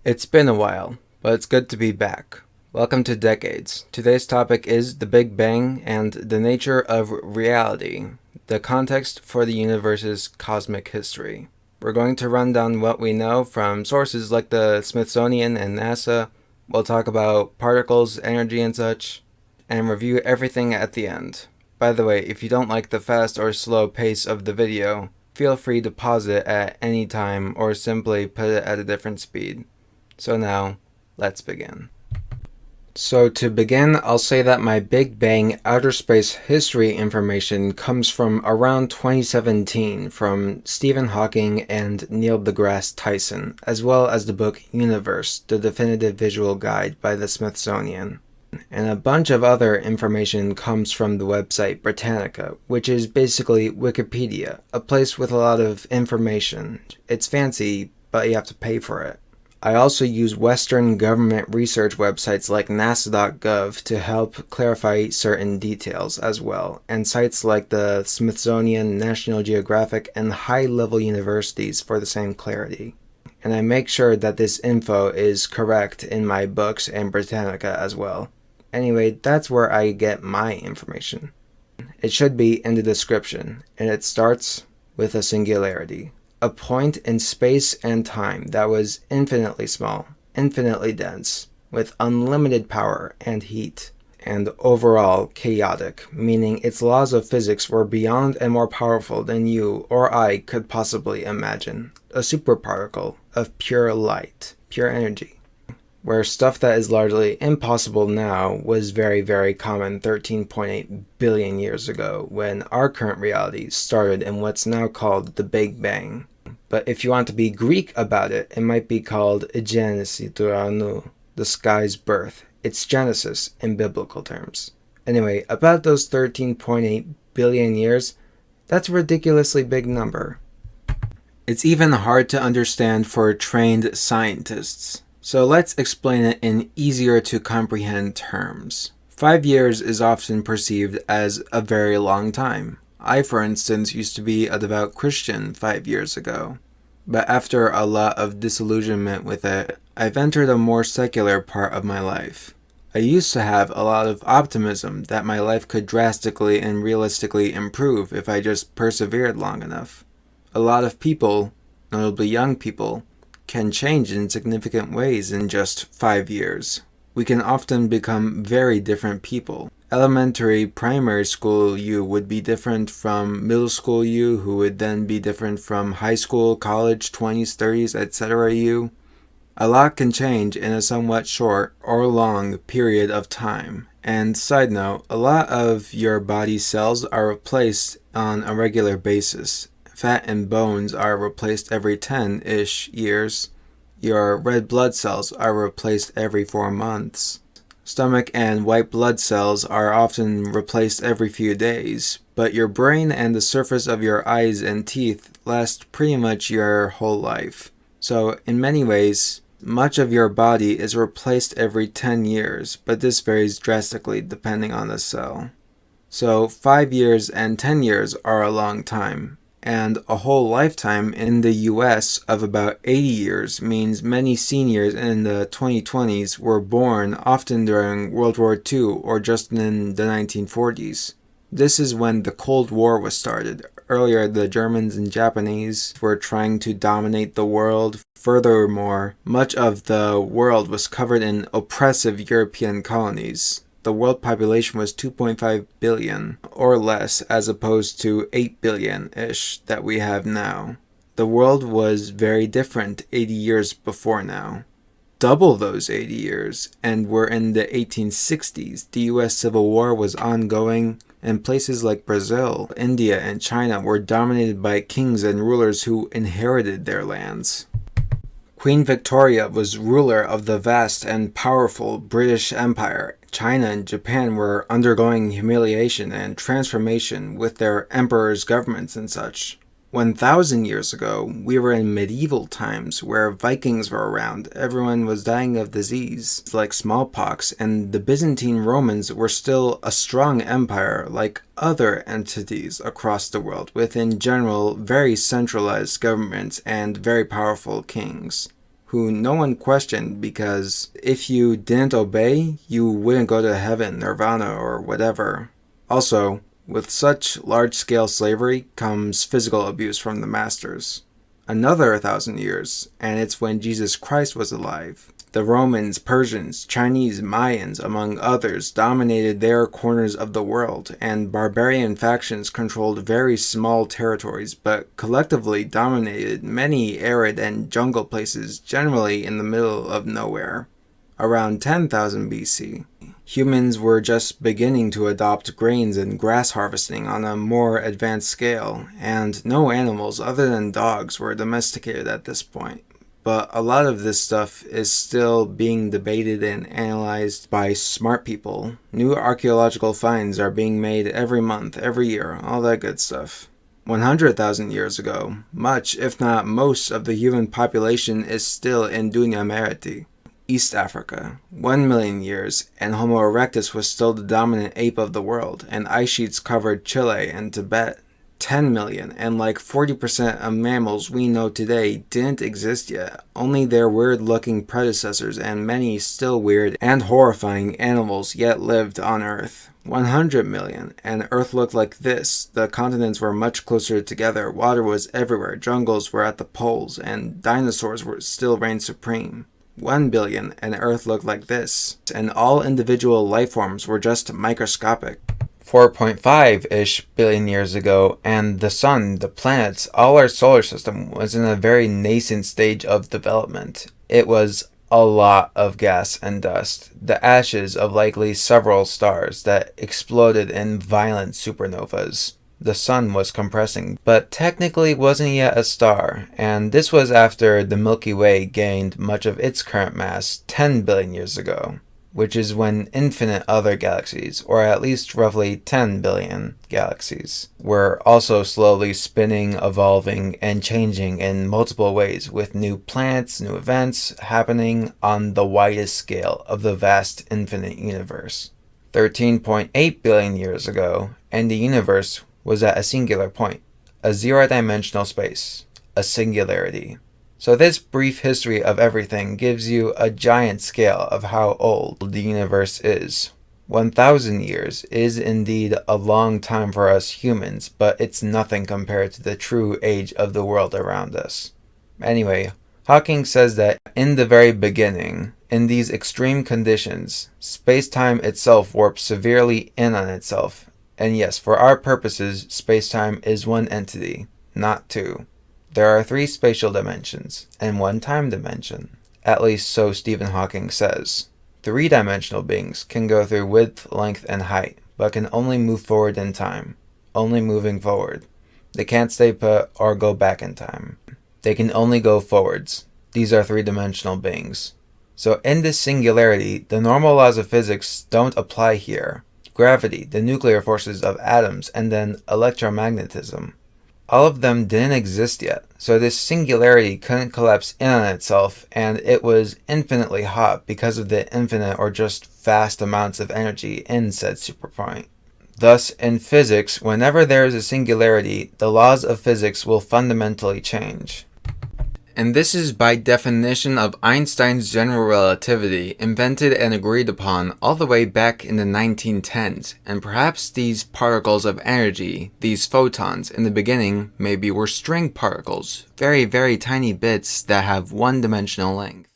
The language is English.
It's been a while, but it's good to be back. Welcome to Decades. Today's topic is the Big Bang and the nature of reality, the context for the universe's cosmic history. We're going to run down what we know from sources like the Smithsonian and NASA. We'll talk about particles, energy, and such, and review everything at the end. By the way, if you don't like the fast or slow pace of the video, feel free to pause it at any time or simply put it at a different speed. So now, let's begin. So to begin, I'll say that my Big Bang outer space history information comes from around 2017 from Stephen Hawking and Neil deGrasse Tyson, as well as the book Universe, the Definitive Visual Guide by the Smithsonian. And a bunch of other information comes from the website Britannica, which is basically Wikipedia, a place with a lot of information. It's fancy, but you have to pay for it. I also use Western government research websites like nasa.gov to help clarify certain details as well, and sites like the Smithsonian, National Geographic, and high-level universities for the same clarity. And I make sure that this info is correct in my books and Britannica as well. Anyway, that's where I get my information. It should be in the description, and it starts with a singularity. A point in space and time that was infinitely small, infinitely dense, with unlimited power and heat, and overall chaotic, meaning its laws of physics were beyond and more powerful than you or I could possibly imagine. A superparticle of pure light, pure energy. Where stuff that is largely impossible now was very, very common 13.8 billion years ago when our current reality started in what's now called the Big Bang. But if you want to be Greek about it, it might be called Genesis του ουρανού, the sky's birth. It's Genesis in biblical terms. Anyway, about those 13.8 billion years, that's a ridiculously big number. It's even hard to understand for trained scientists. So let's explain it in easier to comprehend terms. 5 years is often perceived as a very long time. I, for instance, used to be a devout Christian 5 years ago. But after a lot of disillusionment with it, I've entered a more secular part of my life. I used to have a lot of optimism that my life could drastically and realistically improve if I just persevered long enough. A lot of people, notably young people, can change in significant ways in just 5 years. We can often become very different people. Elementary, primary school you would be different from middle school you, who would then be different from high school, college, 20s, 30s, etc. you. A lot can change in a somewhat short or long period of time. And side note, a lot of your body cells are replaced on a regular basis. Fat and bones are replaced every 10-ish years. Your red blood cells are replaced every 4 months. Stomach and white blood cells are often replaced every few days, but your brain and the surface of your eyes and teeth last pretty much your whole life. So, in many ways, much of your body is replaced every 10 years, but this varies drastically depending on the cell. So, 5 years and 10 years are a long time. And a whole lifetime in the US of about 80 years means many seniors in the 2020s were born often during World War II or just in the 1940s. This is when the Cold War was started. Earlier, the Germans and Japanese were trying to dominate the world. Furthermore, much of the world was covered in oppressive European colonies. The world population was 2.5 billion or less as opposed to 8 billion-ish that we have now. The world was very different 80 years before now. Double those 80 years, and we're in the 1860s. The US Civil War was ongoing, and places like Brazil, India, and China were dominated by kings and rulers who inherited their lands. Queen Victoria was ruler of the vast and powerful British Empire. China and Japan were undergoing humiliation and transformation with their emperors' governments and such. 1,000 years ago, we were in medieval times where Vikings were around. Everyone was dying of disease like smallpox, and the Byzantine Romans were still a strong empire like other entities across the world, with in general very centralized governments and very powerful kings, who no one questioned because if you didn't obey, you wouldn't go to heaven, nirvana, or whatever. Also, with such large-scale slavery comes physical abuse from the masters. Another 1,000 years, and it's when Jesus Christ was alive. The Romans, Persians, Chinese, Mayans, among others, dominated their corners of the world, and barbarian factions controlled very small territories, but collectively dominated many arid and jungle places, generally in the middle of nowhere. Around 10,000 BC, humans were just beginning to adopt grains and grass harvesting on a more advanced scale, and no animals other than dogs were domesticated at this point. But a lot of this stuff is still being debated and analyzed by smart people. New archaeological finds are being made every month, every year, all that good stuff. 100,000 years ago, much, if not most, of the human population is still in Dunya Meriti, East Africa. 1 million years, and Homo erectus was still the dominant ape of the world, and ice sheets covered Chile and Tibet. 10 million, and like 40% of mammals we know today didn't exist yet. Only their weird-looking predecessors and many still weird and horrifying animals yet lived on Earth. 100 million, and Earth looked like this. The continents were much closer together, water was everywhere, jungles were at the poles, and dinosaurs still reigned supreme. 1 billion, and Earth looked like this, and all individual life forms were just microscopic. 4.5-ish billion years ago, and the sun, the planets, all our solar system was in a very nascent stage of development. It was a lot of gas and dust, the ashes of likely several stars that exploded in violent supernovas. The sun was compressing, but technically wasn't yet a star, and this was after the Milky Way gained much of its current mass 10 billion years ago, which is when infinite other galaxies, or at least roughly 10 billion galaxies, were also slowly spinning, evolving, and changing in multiple ways, with new planets, new events happening on the widest scale of the vast infinite universe. 13.8 billion years ago, and the universe was at a singular point, a zero-dimensional space, a singularity. So this brief history of everything gives you a giant scale of how old the universe is. 1,000 years is indeed a long time for us humans, but it's nothing compared to the true age of the world around us. Anyway, Hawking says that in the very beginning, in these extreme conditions, space-time itself warps severely in on itself. And yes, for our purposes, space-time is one entity, not two. There are 3 spatial dimensions, and 1 time dimension. At least so Stephen Hawking says. 3-dimensional beings can go through width, length, and height, but can only move forward in time. Only moving forward. They can't stay put or go back in time. They can only go forwards. These are 3-dimensional beings. So in this singularity, the normal laws of physics don't apply here. Gravity, the nuclear forces of atoms, and then electromagnetism. All of them didn't exist yet, so this singularity couldn't collapse in on itself, and it was infinitely hot because of the infinite or just vast amounts of energy in said superpoint. Thus, in physics, whenever there is a singularity, the laws of physics will fundamentally change. And this is by definition of Einstein's general relativity, invented and agreed upon all the way back in the 1910s, and perhaps these particles of energy, these photons, in the beginning maybe were string particles, very, very tiny bits that have one-dimensional length.